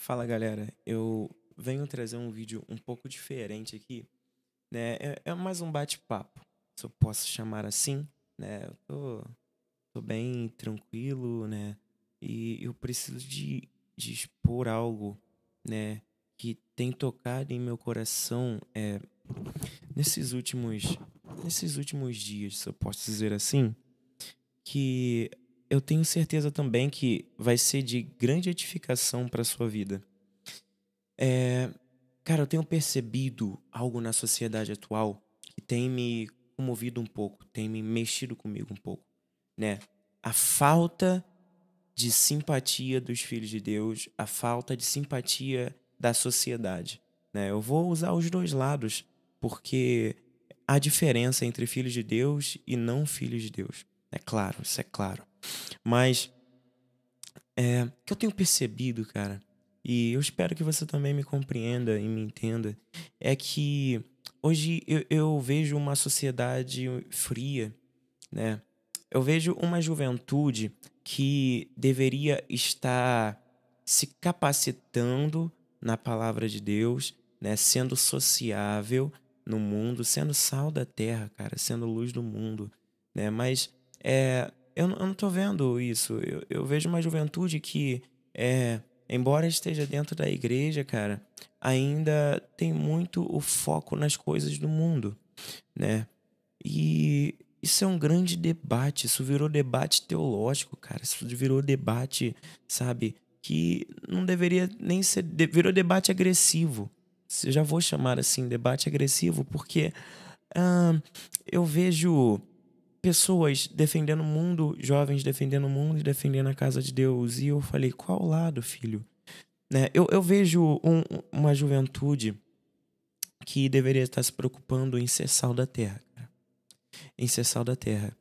Fala galera, eu venho trazer um vídeo um pouco diferente aqui, né? É mais um bate-papo, se eu posso chamar assim, né? Eu tô bem tranquilo, né? E eu preciso de expor algo, né? Que tem tocado em meu coração nesses últimos, nesses últimos dias, se eu posso dizer assim, que eu tenho certeza também que vai ser de grande edificação para sua vida. É, Cara, eu tenho percebido algo na sociedade atual que tem me comovido um pouco, tem me mexido comigo um pouco, né? A falta de simpatia dos filhos de Deus, a falta de simpatia da sociedade, né? Eu vou usar os dois lados, porque há diferença entre filhos de Deus e não filhos de Deus. É claro, isso é claro. Mas o que eu tenho percebido, cara, e eu espero que você também me compreenda e me entenda, é que hoje eu vejo uma sociedade fria, né? Eu vejo uma juventude que deveria estar se capacitando na palavra de Deus, né? Sendo sociável no mundo, sendo sal da terra, cara, sendo luz do mundo, né? Mas eu não tô vendo isso. Eu vejo uma juventude que, embora esteja dentro da igreja, cara, ainda tem muito o foco nas coisas do mundo, né? E isso é um grande debate, isso virou debate teológico, cara. Isso virou debate, sabe, que não deveria nem ser. Virou debate agressivo. Eu já vou chamar assim, debate agressivo, porque ah, eu vejo pessoas defendendo o mundo, jovens defendendo o mundo e defendendo a casa de Deus. E eu falei, qual lado, filho? Né? Eu vejo uma juventude que deveria estar se preocupando em ser sal da terra, em ser sal da terra,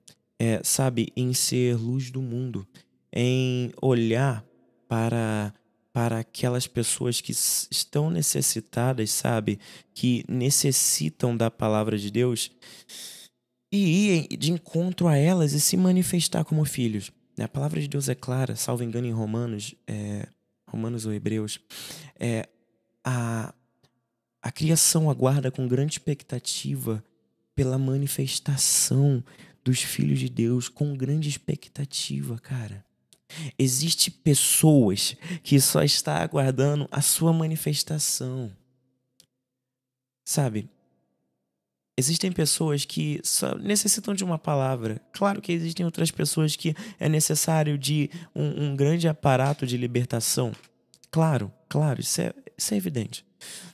sabe, em ser luz do mundo, em olhar para aquelas pessoas que estão necessitadas, sabe, que necessitam da palavra de Deus e ir de encontro a elas e se manifestar como filhos. A palavra de Deus é clara, salvo engano em Romanos, Romanos ou Hebreus, é, a, a criação aguarda com grande expectativa pela manifestação dos filhos de Deus, com grande expectativa, cara. Existem pessoas que só estão aguardando a sua manifestação, sabe? Existem pessoas que só necessitam de uma palavra. Claro que existem outras pessoas que é necessário de um grande aparato de libertação. Claro, claro, isso é evidente.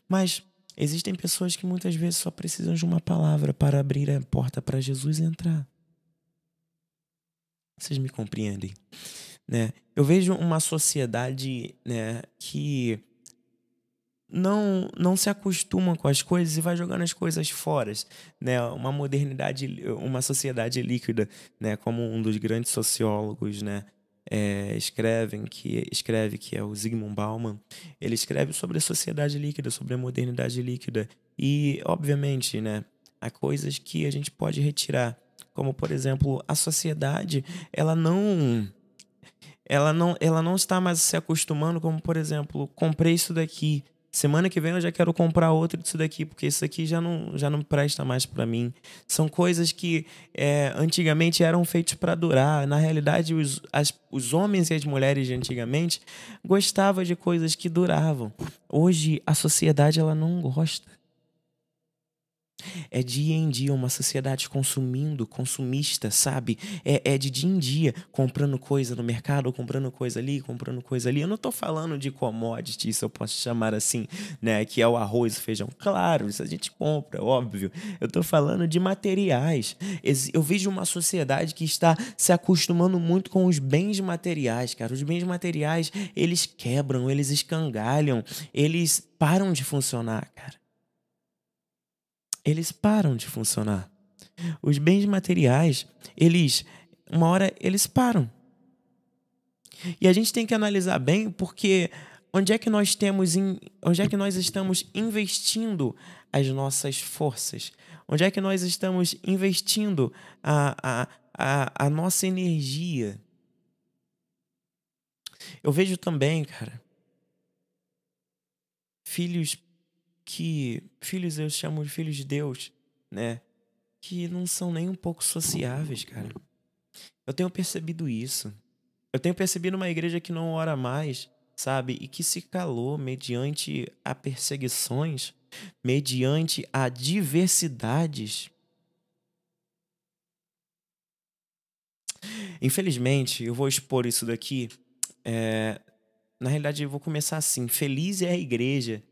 Mas existem pessoas que muitas vezes só precisam de uma palavra para abrir a porta para Jesus entrar. Vocês me compreendem, né? Eu vejo uma sociedade, né, que não se acostuma com as coisas e vai jogando as coisas fora, né? Uma modernidade, uma sociedade líquida, né? Como um dos grandes sociólogos, né? Escreve que é o Zygmunt Bauman. Ele escreve sobre a sociedade líquida, sobre a modernidade líquida e, obviamente, né? Há coisas que a gente pode retirar, como por exemplo, a sociedade, ela não está mais se acostumando, como por exemplo, comprei isso daqui. Semana que vem eu já quero comprar outro disso daqui, porque isso aqui já não presta mais para mim. São coisas que antigamente eram feitas para durar. Na realidade, os homens e as mulheres de antigamente gostavam de coisas que duravam. Hoje, a sociedade ela não gosta. É dia em dia uma sociedade consumindo, consumista, sabe? É de dia em dia, comprando coisa no mercado, comprando coisa ali, comprando coisa ali. Eu não tô falando de commodity, isso eu posso chamar assim, né? Que é o arroz, o feijão. Claro, isso a gente compra, óbvio. Eu tô falando de materiais. Eu vejo uma sociedade que está se acostumando muito com os bens materiais, cara. Os bens materiais, eles quebram, eles escangalham, eles param de funcionar, cara. Eles param de funcionar. Os bens materiais, uma hora, eles param. E a gente tem que analisar bem porque onde é que nós estamos investindo as nossas forças? Onde é que nós estamos investindo a nossa energia? Eu vejo também, cara, filhos filhos eu chamo de filhos de Deus, né? Que não são nem um pouco sociáveis, cara. Eu tenho percebido isso. Eu tenho percebido uma igreja que não ora mais, sabe? E que se calou mediante a perseguições, mediante a diversidades. Infelizmente, eu vou expor isso daqui. Na realidade, eu vou começar assim. Feliz é a igreja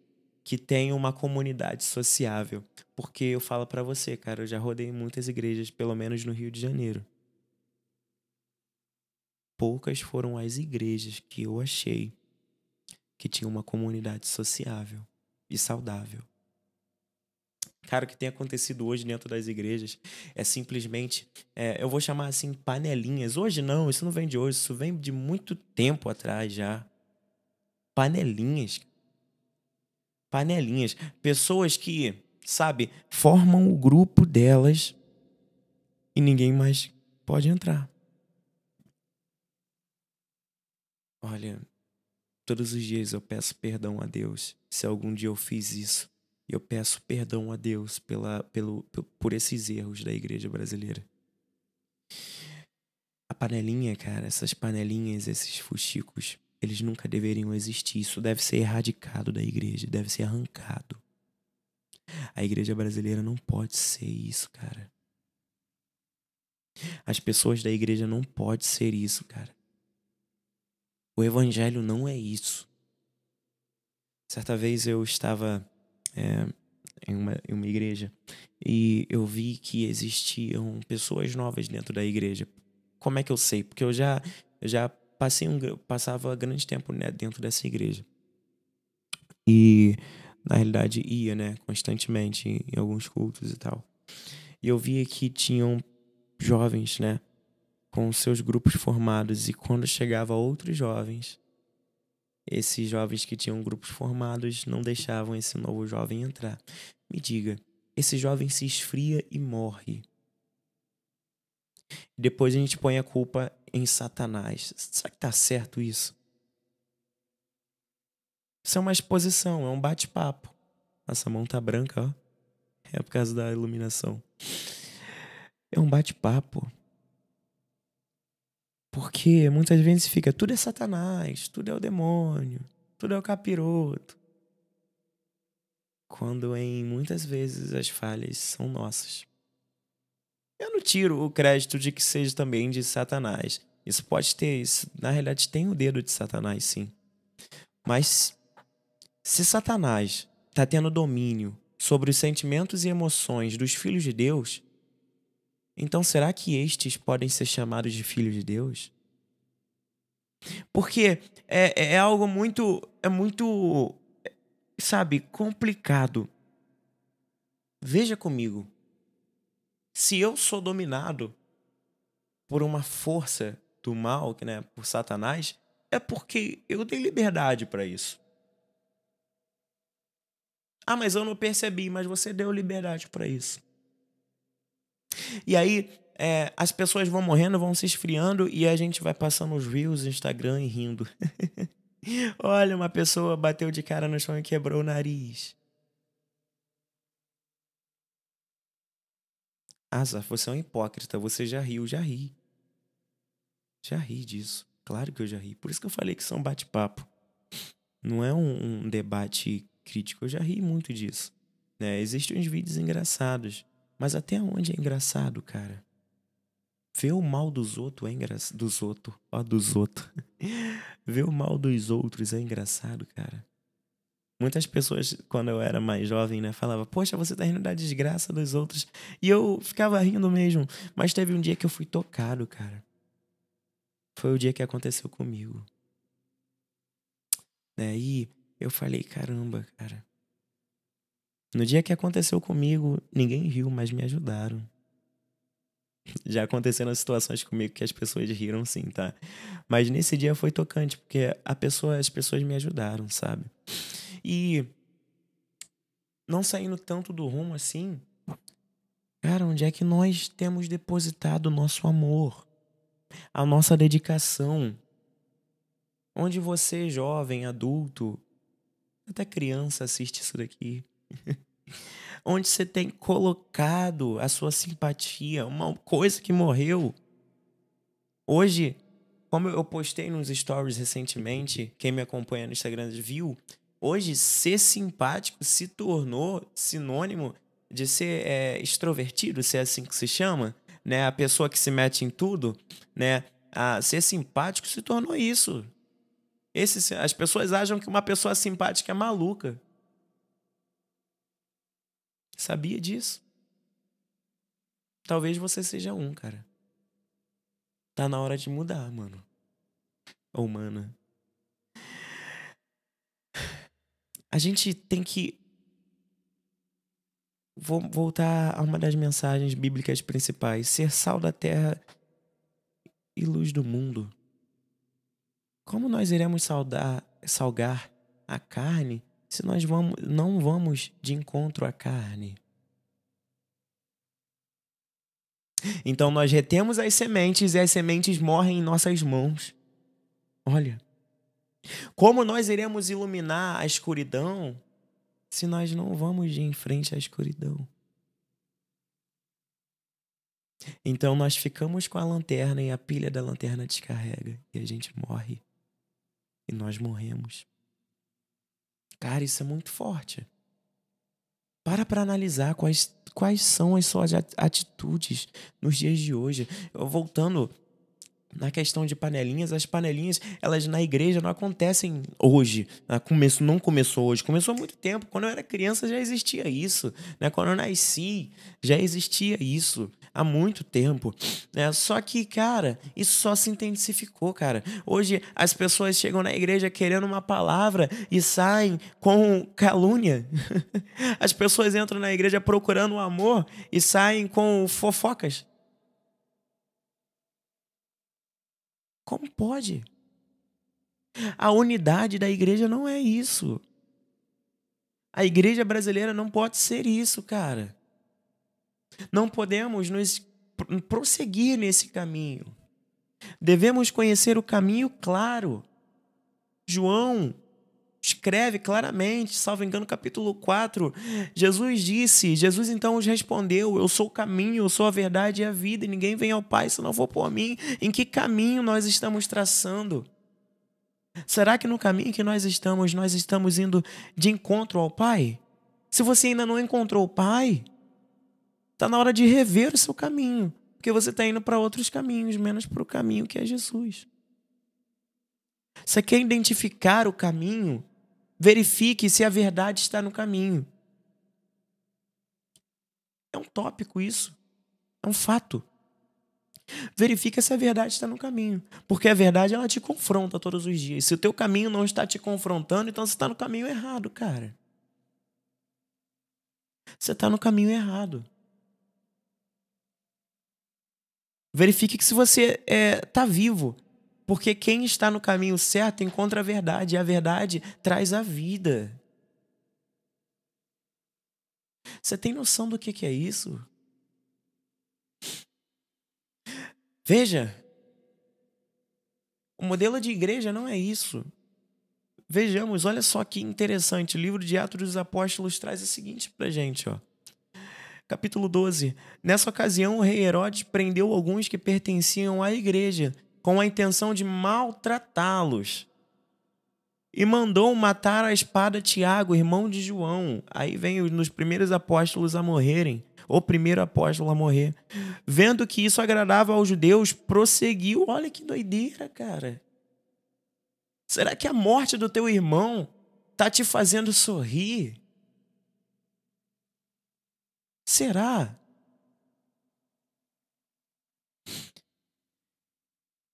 que tem uma comunidade sociável. Porque eu falo pra você, cara, eu já rodei muitas igrejas, pelo menos no Rio de Janeiro. Poucas foram as igrejas que eu achei que tinham uma comunidade sociável e saudável. Cara, o que tem acontecido hoje dentro das igrejas é simplesmente, eu vou chamar assim, panelinhas. Hoje não, isso não vem de hoje, isso vem de muito tempo atrás já. Panelinhas. Panelinhas. Pessoas que, sabe, formam o grupo delas e ninguém mais pode entrar. Olha, todos os dias eu peço perdão a Deus se algum dia eu fiz isso. E eu peço perdão a Deus por esses erros da igreja brasileira. A panelinha, cara, essas panelinhas, esses fuxicos, eles nunca deveriam existir. Isso deve ser erradicado da igreja, deve ser arrancado. A igreja brasileira não pode ser isso, cara. As pessoas da igreja não podem ser isso, cara. O evangelho não é isso. Certa vez eu estava em uma igreja e eu vi que existiam pessoas novas dentro da igreja. Como é que eu sei? Porque eu já passava grande tempo, né, dentro dessa igreja. E, na realidade, ia, né, constantemente em alguns cultos e tal. E eu via que tinham jovens, né, com seus grupos formados. E quando chegava outros jovens, esses jovens que tinham grupos formados não deixavam esse novo jovem entrar. Me diga, esse jovem se esfria e morre. Depois a gente põe a culpa em Satanás. Será que tá certo isso? Isso é uma exposição, é um bate-papo. Nossa, a mão tá branca, ó. É por causa da iluminação. É um bate-papo. Porque muitas vezes fica, tudo é Satanás, tudo é o demônio, tudo é o capiroto. Quando em muitas vezes as falhas são nossas. Eu não tiro o crédito de que seja também de Satanás. Isso pode ter, isso, na realidade tem o dedo de Satanás, sim. Mas se Satanás está tendo domínio sobre os sentimentos e emoções dos filhos de Deus, então será que estes podem ser chamados de filhos de Deus? Porque é algo muito, sabe, complicado. Veja comigo. Se eu sou dominado por uma força do mal, né, por Satanás, é porque eu dei liberdade para isso. Ah, mas eu não percebi, mas você deu liberdade para isso. E aí, as pessoas vão morrendo, vão se esfriando e a gente vai passando os reels no Instagram e rindo. Olha, uma pessoa bateu de cara no chão e quebrou o nariz. Ah, Zaf, você é um hipócrita, você já riu, já ri. Já ri disso. Claro que eu já ri. Por isso que eu falei que isso é um bate-papo. Não é um debate crítico, eu já ri muito disso. Né? Existem uns vídeos engraçados, mas até onde é engraçado, cara? Ver o mal dos outros é engraçado. Dos outros. Ó, dos outros. Ver o mal dos outros é engraçado, cara. Muitas pessoas, quando eu era mais jovem, né, falavam, poxa, você tá rindo da desgraça dos outros. E eu ficava rindo mesmo. Mas teve um dia que eu fui tocado, cara. Foi o dia que aconteceu comigo. Né? E eu falei, caramba, cara. No dia que aconteceu comigo, ninguém riu, mas me ajudaram. Já aconteceram situações comigo que as pessoas riram sim, tá? Mas nesse dia foi tocante, porque as pessoas me ajudaram, sabe? E não saindo tanto do rumo assim, cara, onde é que nós temos depositado o nosso amor, a nossa dedicação? Onde você, jovem, adulto, Até criança assiste isso daqui. Onde você tem colocado a sua simpatia, uma coisa que morreu. Hoje, como eu postei nos stories recentemente, quem me acompanha no Instagram viu, hoje ser simpático se tornou sinônimo de ser extrovertido, se é assim que se chama, né? A pessoa que se mete em tudo, né? Ser simpático se tornou isso. As pessoas acham que uma pessoa simpática é maluca. Sabia disso? Talvez você seja um, cara. Tá na hora de mudar, mano. Ou mana. A gente tem que voltar a uma das mensagens bíblicas principais. Ser sal da terra e luz do mundo. Como nós iremos salgar a carne se nós não vamos de encontro à carne? Então nós retemos as sementes e as sementes morrem em nossas mãos. Olha, como nós iremos iluminar a escuridão se nós não vamos de em frente à escuridão? Então nós ficamos com a lanterna e a pilha da lanterna descarrega e a gente morre. E nós morremos. Cara, isso é muito forte. Para analisar quais são as suas atitudes nos dias de hoje. Voltando na questão de panelinhas, as panelinhas, elas na igreja não acontecem hoje. Não começou hoje, começou há muito tempo. Quando eu era criança já existia isso, né? Quando eu nasci já existia isso há muito tempo, né? Só que, cara, isso só se intensificou, cara. Hoje as pessoas chegam na igreja querendo uma palavra e saem com calúnia. As pessoas entram na igreja procurando o amor e saem com fofocas. Como pode? A unidade da igreja não é isso. A igreja brasileira não pode ser isso, cara. Não podemos prosseguir nesse caminho. Devemos conhecer o caminho claro. João escreve claramente, salvo engano, capítulo 4. Jesus então os respondeu: eu sou o caminho, eu sou a verdade e a vida, e ninguém vem ao Pai se não for por mim. Em que caminho nós estamos traçando? Será que no caminho que nós estamos indo de encontro ao Pai? Se você ainda não encontrou o Pai, está na hora de rever o seu caminho, porque você está indo para outros caminhos, menos para o caminho que é Jesus. Você quer identificar o caminho? Verifique se a verdade está no caminho. É um tópico isso. É um fato. Verifique se a verdade está no caminho. Porque a verdade, ela te confronta todos os dias. Se o teu caminho não está te confrontando, então você está no caminho errado, cara. Você está no caminho errado. Verifique que se você está vivo. Porque quem está no caminho certo encontra a verdade. E a verdade traz a vida. Você tem noção do que é isso? Veja, o modelo de igreja não é isso. Vejamos, olha só que interessante. O livro de Atos dos Apóstolos traz o seguinte pra gente, ó. Capítulo 12. Nessa ocasião, o rei Herodes prendeu alguns que pertenciam à igreja, com a intenção de maltratá-los. E mandou matar a espada Tiago, irmão de João. Aí vem nos primeiros apóstolos a morrerem. O primeiro apóstolo a morrer. Vendo que isso agradava aos judeus, prosseguiu. Olha que doideira, cara. Será que a morte do teu irmão está te fazendo sorrir? Será?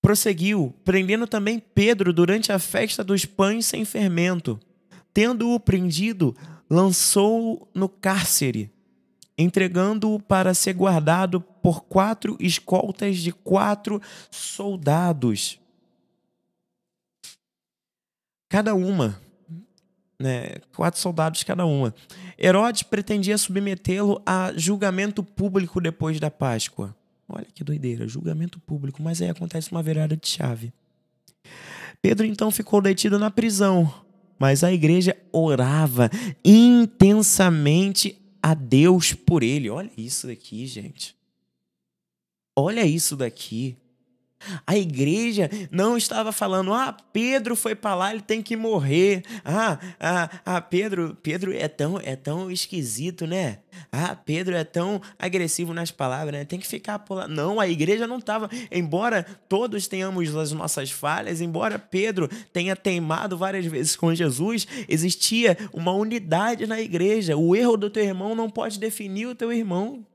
Prosseguiu, prendendo também Pedro durante a festa dos pães sem fermento. Tendo-o prendido, lançou-o no cárcere, entregando-o para ser guardado por 4 escoltas de 4 soldados. Cada uma, né? 4 soldados cada uma. Herodes pretendia submetê-lo a julgamento público depois da Páscoa. Olha que doideira, julgamento público, mas aí acontece uma virada de chave. Pedro então ficou detido na prisão, mas a igreja orava intensamente a Deus por ele. Olha isso daqui, gente. Olha isso daqui. A igreja não estava falando, Pedro foi para lá, ele tem que morrer. Pedro é tão esquisito, né? Pedro é tão agressivo nas palavras, né? Tem que ficar por lá. Não, a igreja não estava. Embora todos tenhamos as nossas falhas, embora Pedro tenha teimado várias vezes com Jesus, existia uma unidade na igreja. O erro do teu irmão não pode definir o teu irmão.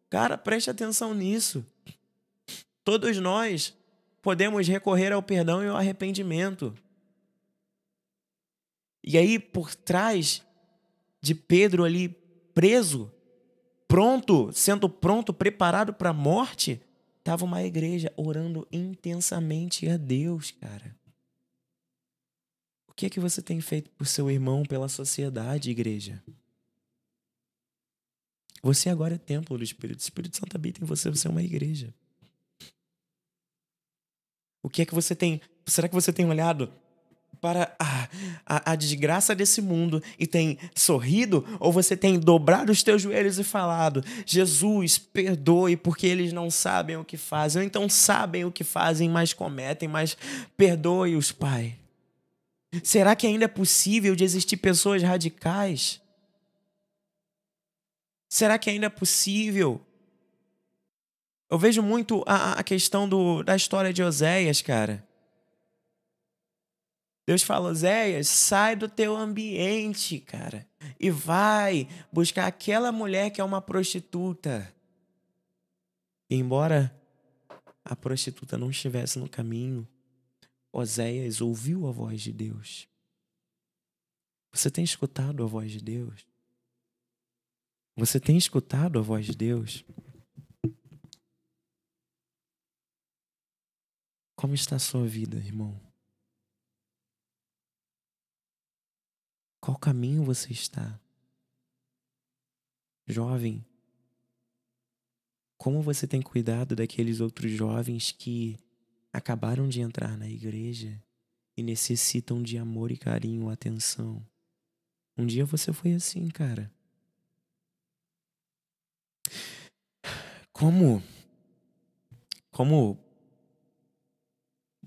Cara, preste atenção nisso. Todos nós podemos recorrer ao perdão e ao arrependimento. E aí, por trás de Pedro ali preso, sendo pronto, preparado para a morte, estava uma igreja orando intensamente a Deus, cara. O que é que você tem feito por seu irmão, pela sociedade, igreja? Você agora é templo do Espírito. O Espírito Santo habita em você, você é uma igreja. O que é que você tem... Será que você tem olhado para a desgraça desse mundo e tem sorrido? Ou você tem dobrado os teus joelhos e falado, Jesus, perdoe porque eles não sabem o que fazem, ou então sabem o que fazem, mas cometem, mas perdoe-os, Pai. Será que ainda é possível de existir pessoas radicais? Será que ainda é possível? Eu vejo muito a questão da história de Oséias, cara. Deus fala, Oséias, sai do teu ambiente, cara, e vai buscar aquela mulher que é uma prostituta. E embora a prostituta não estivesse no caminho, Oséias ouviu a voz de Deus. Você tem escutado a voz de Deus? Você tem escutado a voz de Deus? Como está a sua vida, irmão? Qual caminho você está? Jovem, como você tem cuidado daqueles outros jovens que acabaram de entrar na igreja e necessitam de amor e carinho, atenção? Um dia você foi assim, cara. Como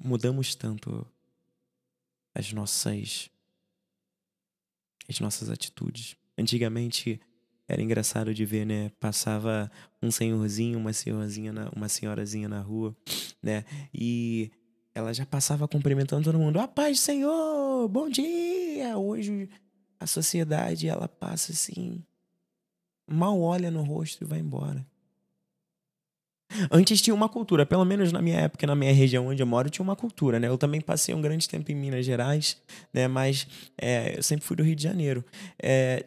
mudamos tanto as nossas atitudes. Antigamente era engraçado de ver, né? Passava um senhorzinho, uma senhorazinha na rua, né? E ela já passava cumprimentando todo mundo. Paz, Senhor! Bom dia! Hoje a sociedade, ela passa assim, mal olha no rosto e vai embora. Antes tinha uma cultura, pelo menos na minha época, na minha região onde eu moro, tinha uma cultura, né? Eu também passei um grande tempo em Minas Gerais, né? Mas eu sempre fui do Rio de Janeiro.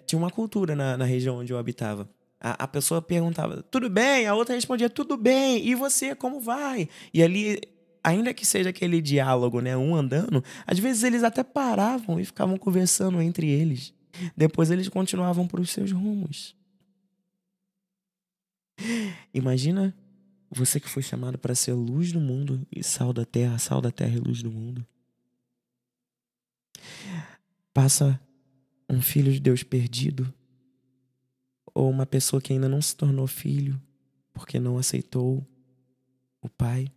Tinha uma cultura na região onde eu habitava. A pessoa perguntava, tudo bem? A outra respondia, tudo bem. E você, como vai? E ali, ainda que seja aquele diálogo, né? Um andando, às vezes eles até paravam e ficavam conversando entre eles. Depois eles continuavam para os seus rumos. Imagina você que foi chamado para ser luz do mundo e sal da terra e luz do mundo. Passa um filho de Deus perdido, ou uma pessoa que ainda não se tornou filho, porque não aceitou o pai,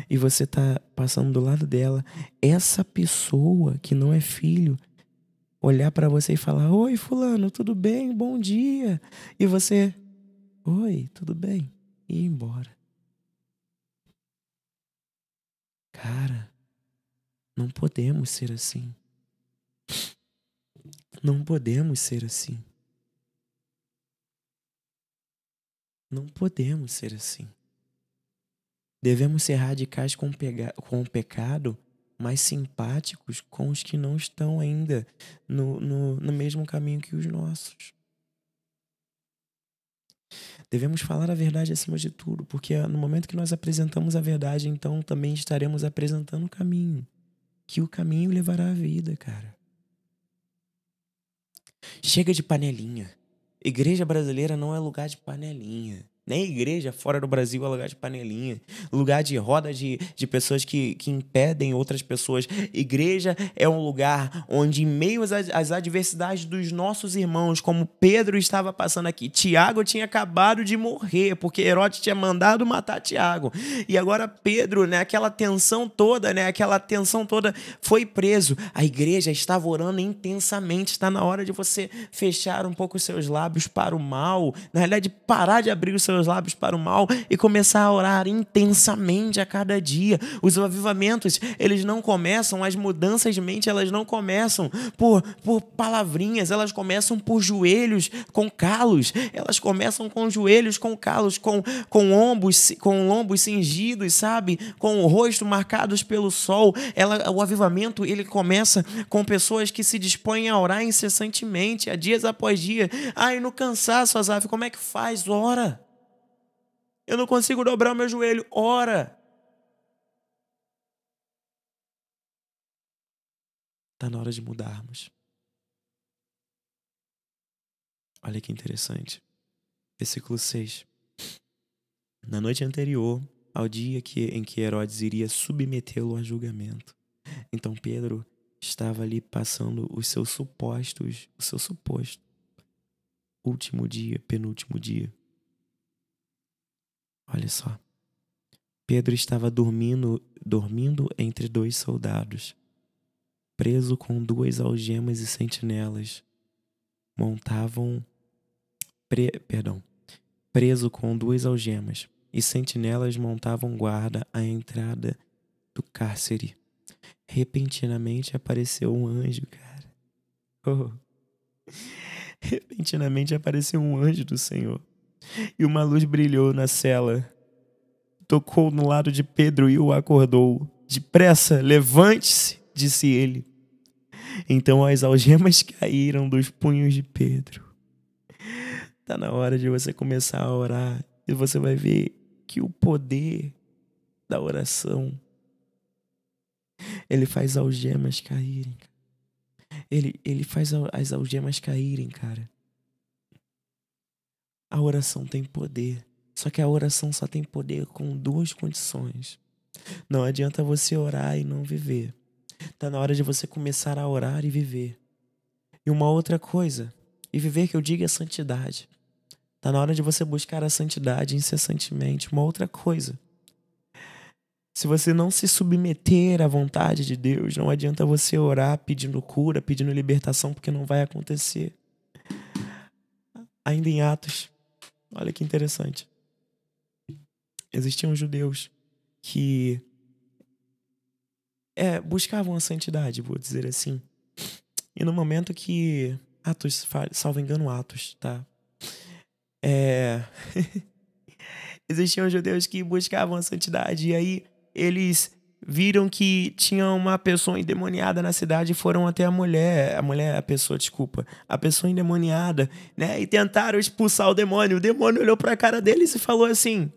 e você tá passando do lado dela, essa pessoa que não é filho, olhar para você e falar, oi fulano, tudo bem? Bom dia. E você, oi, tudo bem? E ir embora. Cara, não podemos ser assim. Não podemos ser assim. Não podemos ser assim. Devemos ser radicais com o pecado, mas simpáticos com os que não estão ainda no mesmo caminho que os nossos. Devemos falar a verdade acima de tudo, porque no momento que nós apresentamos a verdade, então também estaremos apresentando o caminho. Que o caminho levará à vida, cara. Chega de panelinha. Igreja brasileira não é lugar de panelinha. Nem igreja fora do Brasil é lugar de panelinha, lugar de roda de pessoas que impedem outras pessoas. Igreja é um lugar onde, em meio às adversidades dos nossos irmãos, como Pedro estava passando aqui, Tiago tinha acabado de morrer, porque Herodes tinha mandado matar Tiago. E agora Pedro, né, aquela tensão toda, foi preso. A igreja estava orando intensamente. Está na hora de você fechar um pouco os seus lábios para o mal. Na realidade, parar de abrir os seus lábios para o mal e começar a orar intensamente a cada dia. Os avivamentos, eles não começam, as mudanças de mente, elas não começam por palavrinhas, elas começam por joelhos com calos, elas começam com joelhos com calos, com lombos cingidos, sabe? Com o rosto marcados pelo sol. O avivamento, ele começa com pessoas que se dispõem a orar incessantemente, a dias após dia. Ai, no cansaço, Azaf, como é que faz? Ora. Eu não consigo dobrar o meu joelho. Ora. Está na hora de mudarmos. Olha que interessante. Versículo 6. Na noite anterior ao dia em que Herodes iria submetê-lo a julgamento, então Pedro estava ali passando o seu suposto último dia, penúltimo dia. Olha só. Pedro estava dormindo entre 2 soldados, preso com 2 algemas e sentinelas preso com 2 algemas e sentinelas montavam guarda à entrada do cárcere. Repentinamente apareceu um anjo, cara. Oh. Repentinamente apareceu um anjo do Senhor e uma luz brilhou na cela. Tocou no lado de Pedro e o acordou. Depressa, levante-se, disse ele. Então as algemas caíram dos punhos de Pedro. Está na hora de você começar a orar e você vai ver que o poder da oração, ele faz algemas caírem. Ele faz as algemas caírem, cara. A oração tem poder. Só que a oração só tem poder com 2 condições. Não adianta você orar e não viver. Está na hora de você começar a orar e viver. E uma outra coisa, e viver que eu digo é santidade. Está na hora de você buscar a santidade incessantemente. Uma outra coisa, se você não se submeter à vontade de Deus, não adianta você orar pedindo cura, pedindo libertação, porque não vai acontecer. Ainda em Atos, olha que interessante. Existiam judeus que buscavam a santidade, vou dizer assim. E no momento que Atos, salvo engano, Atos, tá? Existiam judeus que buscavam a santidade e aí eles viram que tinha uma pessoa endemoniada na cidade e foram até a pessoa endemoniada, né? E tentaram expulsar o demônio. O demônio olhou para a cara deles e falou assim: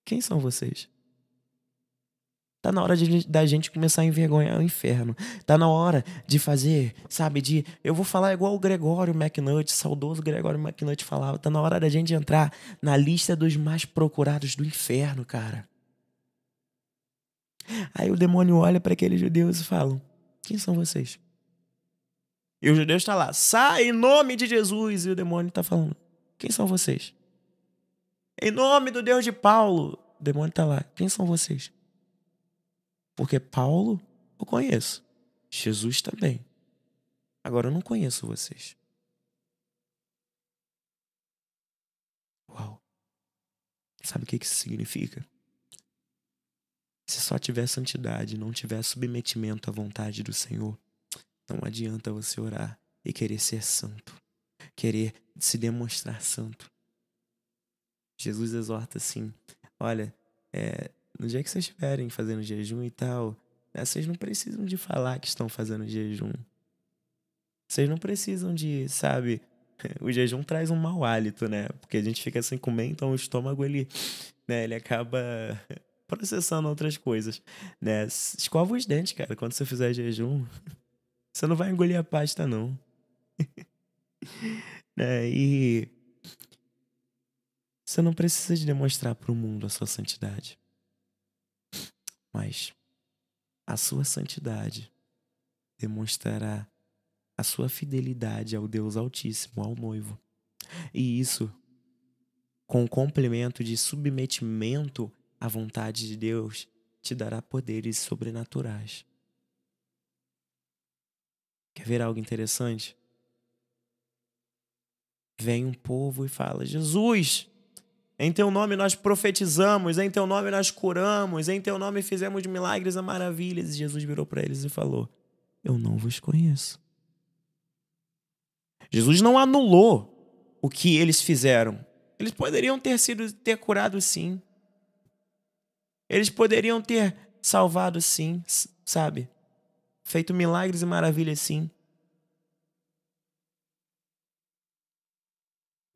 quem são vocês? Tá na hora da gente começar a envergonhar o inferno. Tá na hora de fazer, sabe, eu vou falar igual o Gregório McNutt, saudoso Gregório McNutt falava. Tá na hora da gente entrar na lista dos mais procurados do inferno, cara. Aí o demônio olha para aqueles judeus e fala: quem são vocês? E o judeu está lá: sai em nome de Jesus. E o demônio está falando: quem são vocês? Em nome do Deus de Paulo. O demônio está lá: quem são vocês? Porque Paulo eu conheço, Jesus também. Agora eu não conheço vocês. Uau. Sabe o que isso significa? Se só tiver santidade, não tiver submetimento à vontade do Senhor, não adianta você orar e querer ser santo, querer se demonstrar santo. Jesus exorta assim: olha, no dia que vocês estiverem fazendo jejum e tal, vocês não precisam de falar que estão fazendo jejum. Vocês não precisam de, sabe, o jejum traz um mau hálito, né? Porque a gente fica sem comer, então o estômago, ele acaba processando outras coisas, né? Escova os dentes, cara, quando você fizer jejum. Você não vai engolir a pasta, não. E Você não precisa de demonstrar para o mundo a sua santidade. Mas a sua santidade demonstrará a sua fidelidade ao Deus Altíssimo, ao noivo. E isso, com o complemento de submetimento à vontade de Deus, te dará poderes sobrenaturais. Quer ver algo interessante? Vem um povo e fala: Jesus, em teu nome nós profetizamos, em teu nome nós curamos, em teu nome fizemos milagres e maravilhas. E Jesus virou para eles e falou: eu não vos conheço. Jesus não anulou o que eles fizeram. Eles poderiam ter curado sim. Eles poderiam ter salvado sim, sabe? Feito milagres e maravilhas sim.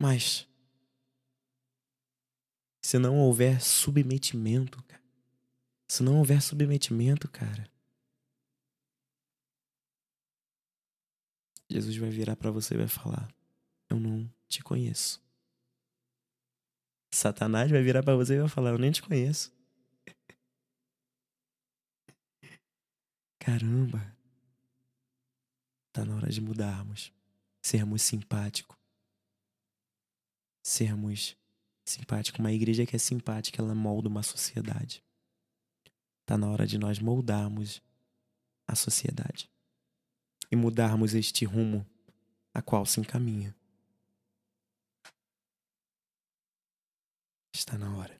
Mas se não houver submetimento, cara, se não houver submetimento, cara, Jesus vai virar para você e vai falar: eu não te conheço. Satanás vai virar para você e vai falar: eu nem te conheço. Caramba. Tá na hora de mudarmos. Sermos simpáticos. Sermos simpáticos. Uma igreja que é simpática, ela molda uma sociedade. Tá na hora de nós moldarmos a sociedade. E mudarmos este rumo a qual se encaminha. Está na hora.